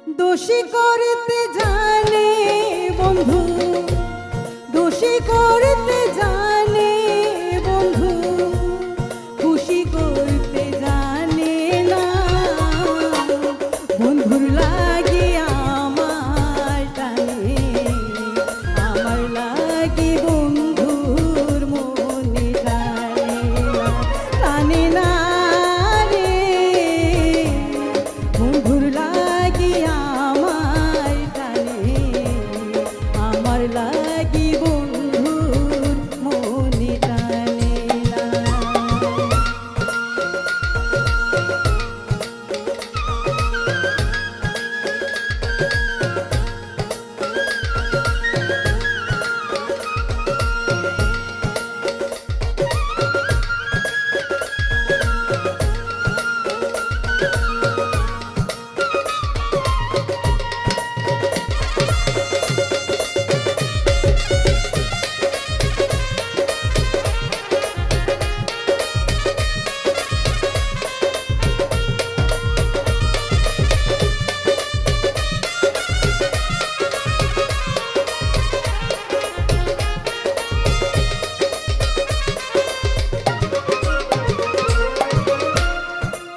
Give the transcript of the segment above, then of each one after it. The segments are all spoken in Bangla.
দোষী করতে জানে বন্ধু, দোষী করতে জানে বন্ধু, খুশি করতে জানে না। বন্ধুর লাগে আমার টানে, আমার লাগে বন্ধুর মনে টানে না, টানে না রে। বন্ধুর লাগে আমার টানে, আমার লাগি বন্ধুর মনে টানে না।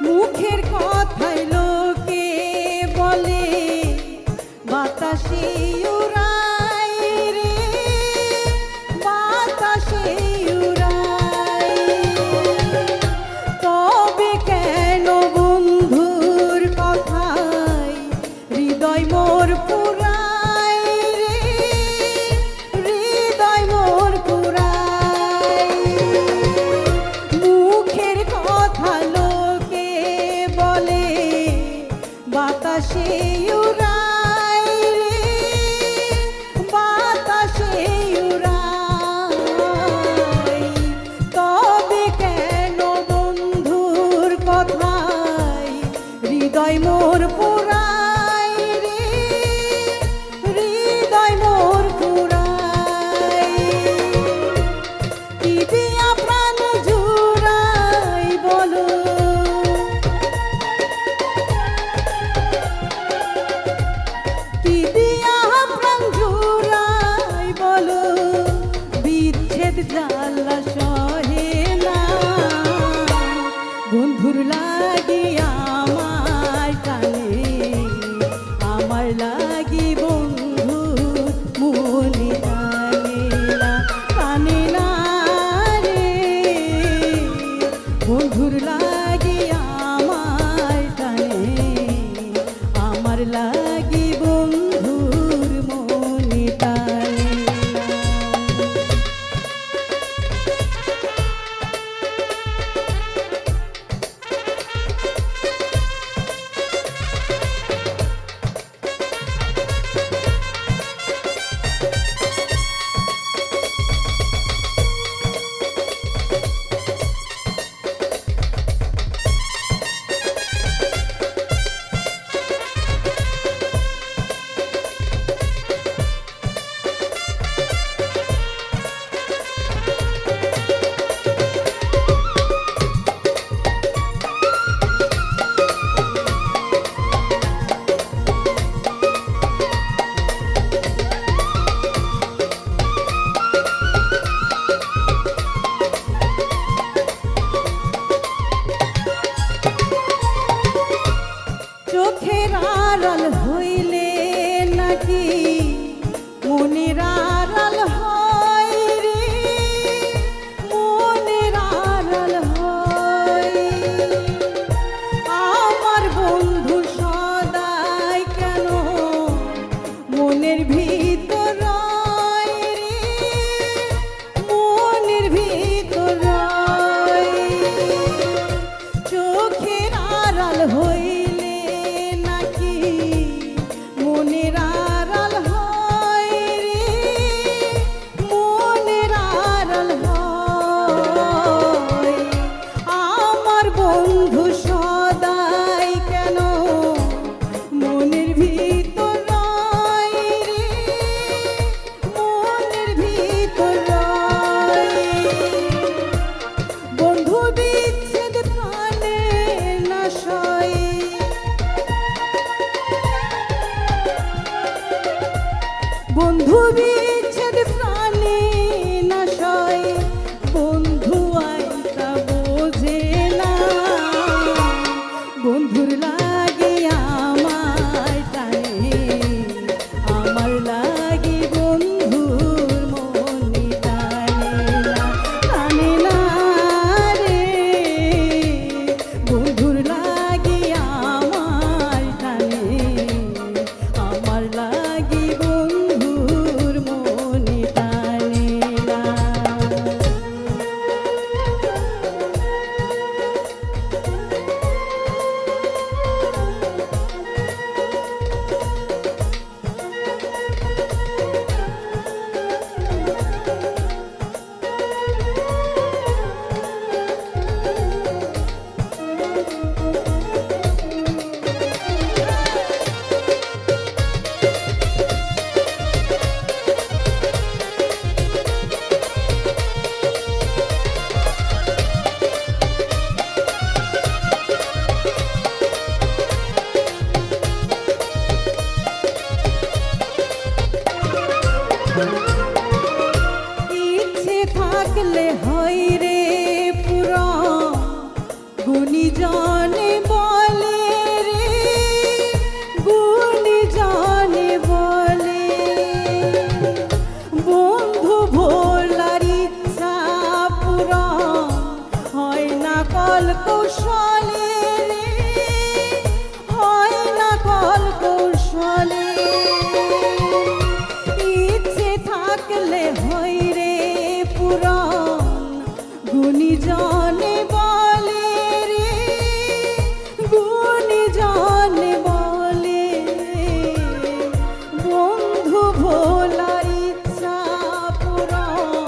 মুখের কথায় লোকে বলে বাতাসে উড়ায় রে, বাতাসে উড়ায়। তবে কেন বন্ধুর কথায় হৃদয় মোর পুরায় রে, হৃদয় মোর পুরায়। মুখের কথা লোকে বলে বাতাসে উড়ায় রে, বাতাসে উড়ায়। তবে কেন বন্ধুর কথায় হৃদয় মোর পুরায় রে, হৃদয় মোর পুরায়। কি দিয়া প্রাণ জুড়াই বলো, কি দিয়া প্রাণ জুড়াই বলো, বিচ্ছেদ জ্বালা সহে না। বন্ধুর লাগি আমার টানে, আমার লাগি বন্ধুর মনে টানে না, টানে না রে। বন্ধুর লাগি আমার টানে, আমার লাগি বন্ধুর মনে টানে না। চোখের আড়াল হইলে নাকি মনের আড়াল হয় রে, মনের আড়াল হয়। আমার বন্ধু সদাই কেন মনের ভিতর রয় রে, মনের ভিতর রয়। চোখের আড়াল হইলে নাকি মনের আড়াল বন্ধু বিচ্ছেদ প্রাণে না সয়, বন্ধু আইতা বোঝে না, বন্ধুর লাগে আমার টানে, আমার লাগে বন্ধুর মনে টানে না রে, বন্ধুর লাগে আমার টানে, আমার লাগে বন্ধুর মনে টানে না। ইচ্ছে থাকলে হয় রে পুরন, গুণীজনে বলে রে, গুণীজনে বলে, বন্ধু ভোলার ইচ্ছা পুরন হয় না কল কৌশলে রে, হয় না কল কৌশলে, ইচ্ছে থাকলে হয় রে পুরন, গুণীজনে বলে রে, গুণীজনে বলে, বন্ধু ভোলার ইচ্ছা পুরন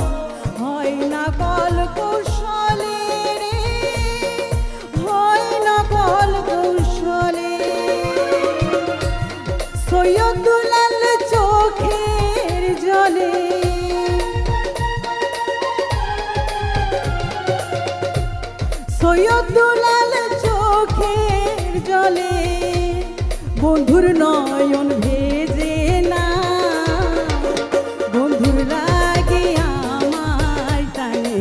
হয় না কল কৌশলে রে, হয় না কল কৌশলে, সৈয়দুলাল চোখের জলে, সৈয়দুলাল চোখের জলে, বন্ধুর নয়ন ভেজে না, বন্ধুর লাগে আমার টানে,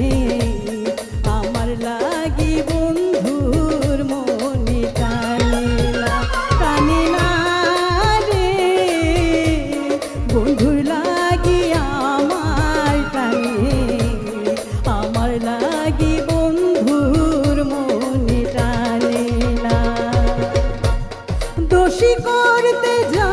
আমার লাগে বন্ধুর মনে টানে না রে, বন্ধুর লাগে আমার টানে, আমার লাগে বন্ধুর মনে টানে না। দোষী করতে যা